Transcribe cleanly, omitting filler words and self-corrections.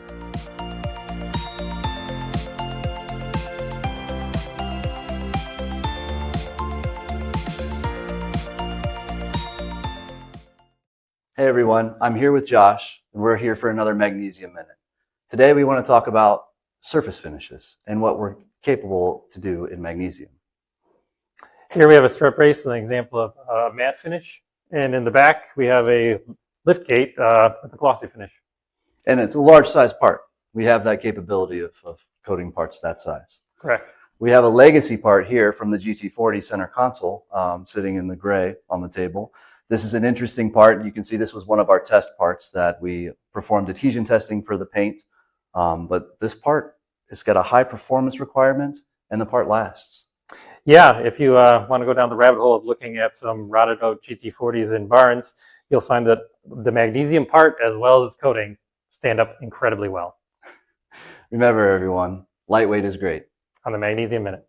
Hey everyone, I'm here with Josh, and we're here for another Magnesium Minute. Today we want to talk about surface finishes and what we're capable to do in magnesium. Here we have a strut brace with an example of a matte finish, and in the back we have a liftgate with a glossy finish. And it's a large size part. We have that capability of coating parts that size. Correct. We have a legacy part here from the GT40 center console sitting in the gray on the table. This is an interesting part. You can see this was one of our test parts that we performed adhesion testing for the paint. But this part, it's got a high performance requirement and the part lasts. Yeah, if you want to go down the rabbit hole of looking at some rotted out GT40s in barns, you'll find that the magnesium part as well as coating stand up incredibly well. Remember everyone, lightweight is great. On the Magnesium Minute.